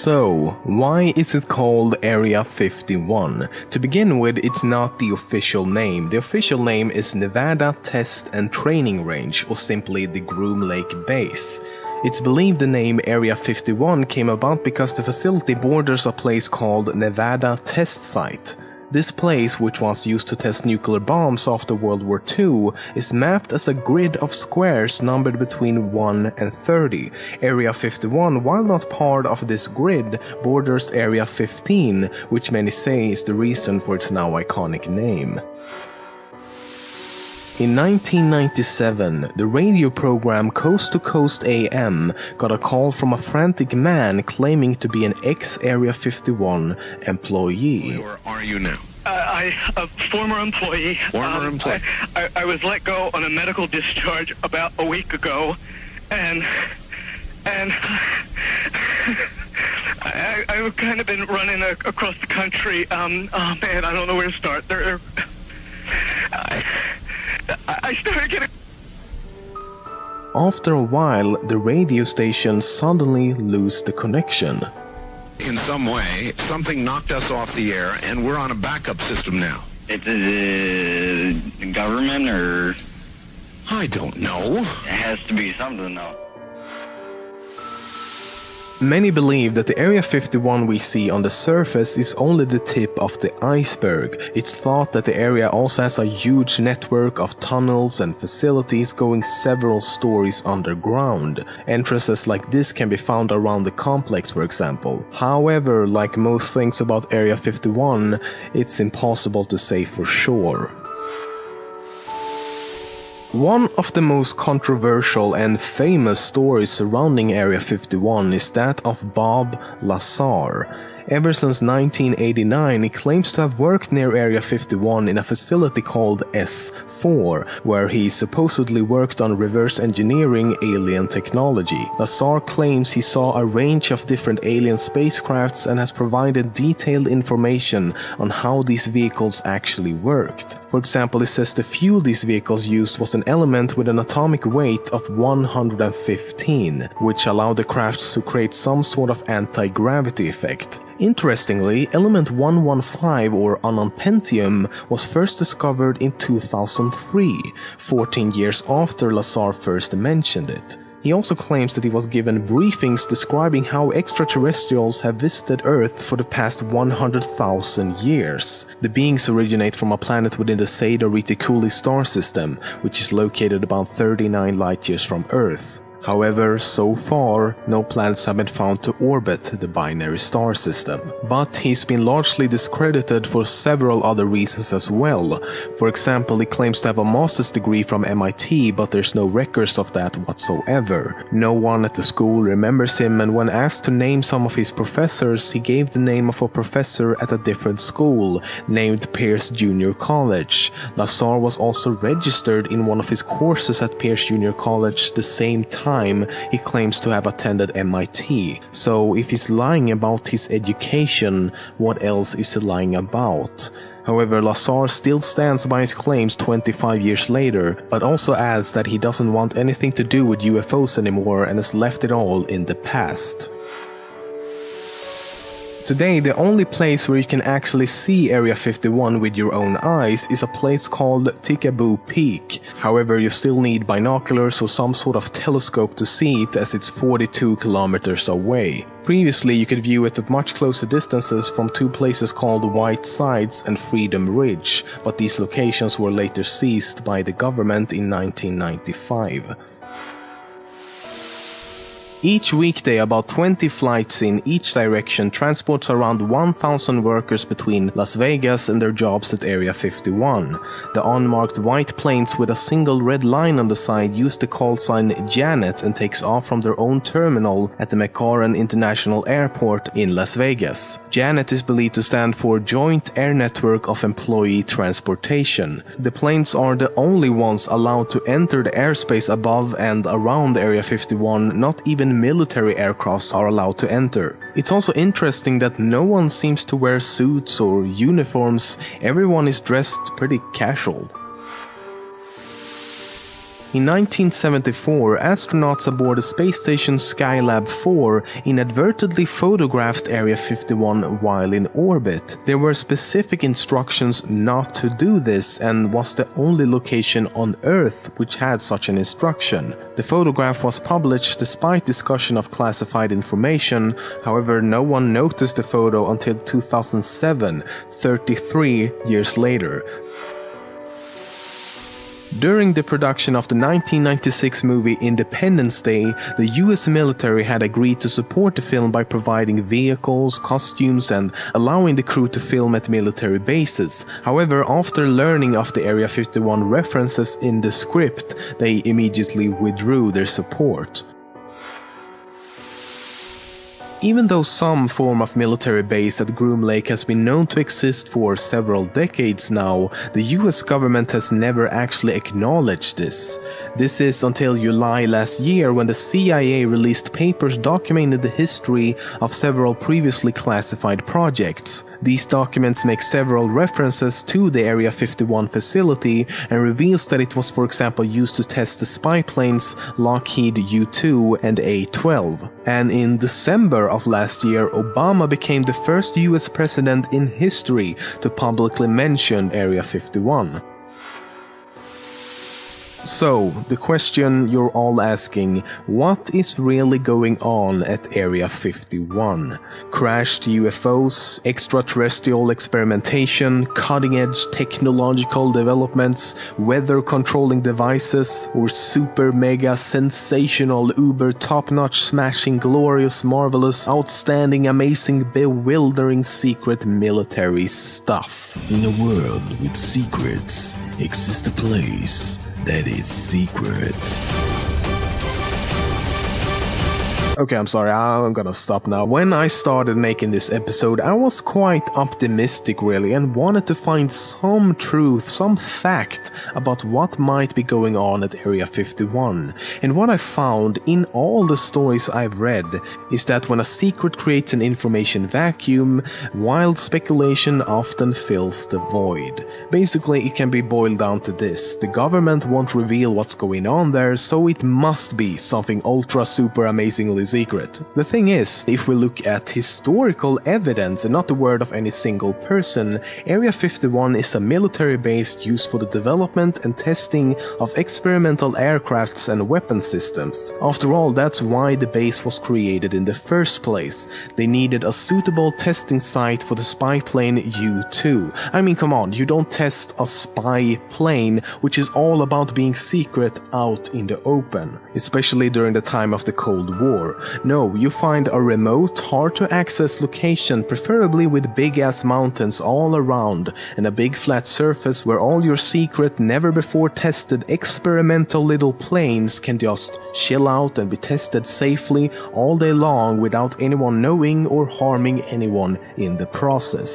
So, why is it called Area 51? To begin with, it's not the official name. The official name is Nevada Test and Training Range, or simply the Groom Lake Base. It's believed the name Area 51 came about because the facility borders a place called Nevada Test Site. This place, which was used to test nuclear bombs after World War II, is mapped as a grid of squares numbered between 1 and 30. Area 51, while not part of this grid, borders Area 15, which many say is the reason for its now iconic name. In 1997, the radio program Coast to Coast AM got a call from a frantic man claiming to be an ex-Area 51 employee. Where are you now? A former employee. Former employee. I was let go on a medical discharge about a week ago, and I've kind of been running across the country. Oh man, I don't know where to start. I started getting... After a while, the radio station suddenly lost the connection. In some way, something knocked us off the air, and we're on a backup system now. It's the government, or... I don't know. It has to be something, though. Many believe that the Area 51 we see on the surface is only the tip of the iceberg. It's thought that the area also has a huge network of tunnels and facilities going several stories underground. Entrances like this can be found around the complex, for example. However, like most things about Area 51, it's impossible to say for sure. One of the most controversial and famous stories surrounding Area 51 is that of Bob Lazar. Ever since 1989, he claims to have worked near Area 51 in a facility called S4, where he supposedly worked on reverse engineering alien technology. Lazar claims he saw a range of different alien spacecrafts and has provided detailed information on how these vehicles actually worked. For example, he says the fuel these vehicles used was an element with an atomic weight of 115, which allowed the crafts to create some sort of anti-gravity effect. Interestingly, element 115 or ununpentium was first discovered in 2003, 14 years after Lazar first mentioned it. He also claims that he was given briefings describing how extraterrestrials have visited Earth for the past 100,000 years. The beings originate from a planet within the Zeta Reticuli star system, which is located about 39 light-years from Earth. However, so far, no planets have been found to orbit the binary star system. But he's been largely discredited for several other reasons as well. For example, he claims to have a master's degree from MIT, but there's no records of that whatsoever. No one at the school remembers him, and when asked to name some of his professors, he gave the name of a professor at a different school, named Pierce Junior College. Lazar was also registered in one of his courses at Pierce Junior College the same time he claims to have attended MIT. So if he's lying about his education, what else is he lying about? However, Lazar still stands by his claims 25 years later, but also adds that he doesn't want anything to do with UFOs anymore and has left it all in the past. Today, the only place where you can actually see Area 51 with your own eyes is a place called Tikaboo Peak. However, you still need binoculars or some sort of telescope to see it, as it's 42 kilometers away. Previously, you could view it at much closer distances from two places called White Sides and Freedom Ridge, but these locations were later seized by the government in 1995. Each weekday, about 20 flights in each direction transports around 1,000 workers between Las Vegas and their jobs at Area 51. The unmarked white planes with a single red line on the side use the call sign Janet and takes off from their own terminal at the McCarran International Airport in Las Vegas. Janet is believed to stand for Joint Air Network of Employee Transportation. The planes are the only ones allowed to enter the airspace above and around Area 51, not even military aircrafts are allowed to enter. It's also interesting that no one seems to wear suits or uniforms, everyone is dressed pretty casual. In 1974, astronauts aboard the space station Skylab 4 inadvertently photographed Area 51 while in orbit. There were specific instructions not to do this and was the only location on Earth which had such an instruction. The photograph was published despite discussion of classified information, however no one noticed the photo until 2007, 33 years later. During the production of the 1996 movie Independence Day, the US military had agreed to support the film by providing vehicles, costumes, and allowing the crew to film at military bases. However, after learning of the Area 51 references in the script, they immediately withdrew their support. Even though some form of military base at Groom Lake has been known to exist for several decades now, the US government has never actually acknowledged this. This is until July last year when the CIA released papers documenting the history of several previously classified projects. These documents make several references to the Area 51 facility and reveals that it was, for example, used to test the spy planes Lockheed U-2 and A-12. And in December of last year, Obama became the first US president in history to publicly mention Area 51. So, the question you're all asking, what is really going on at Area 51? Crashed UFOs, extraterrestrial experimentation, cutting-edge technological developments, weather-controlling devices, or super mega sensational uber top-notch smashing glorious marvelous outstanding amazing bewildering secret military stuff? In a world with secrets, exists a place that is secret. Okay, I'm sorry, I'm gonna stop now. When I started making this episode, I was quite optimistic really and wanted to find some truth, some fact about what might be going on at Area 51. And what I found in all the stories I've read is that when a secret creates an information vacuum, wild speculation often fills the void. Basically, it can be boiled down to this: the government won't reveal what's going on there, so it must be something ultra super amazingly secret. The thing is, if we look at historical evidence and not the word of any single person, Area 51 is a military base used for the development and testing of experimental aircrafts and weapon systems. After all, that's why the base was created in the first place. They needed a suitable testing site for the spy plane U-2. I mean, come on, you don't test a spy plane, which is all about being secret, out in the open, especially during the time of the Cold War. No, you find a remote, hard-to-access location, preferably with big-ass mountains all around, and a big flat surface where all your secret, never-before-tested experimental little planes can just chill out and be tested safely all day long without anyone knowing or harming anyone in the process.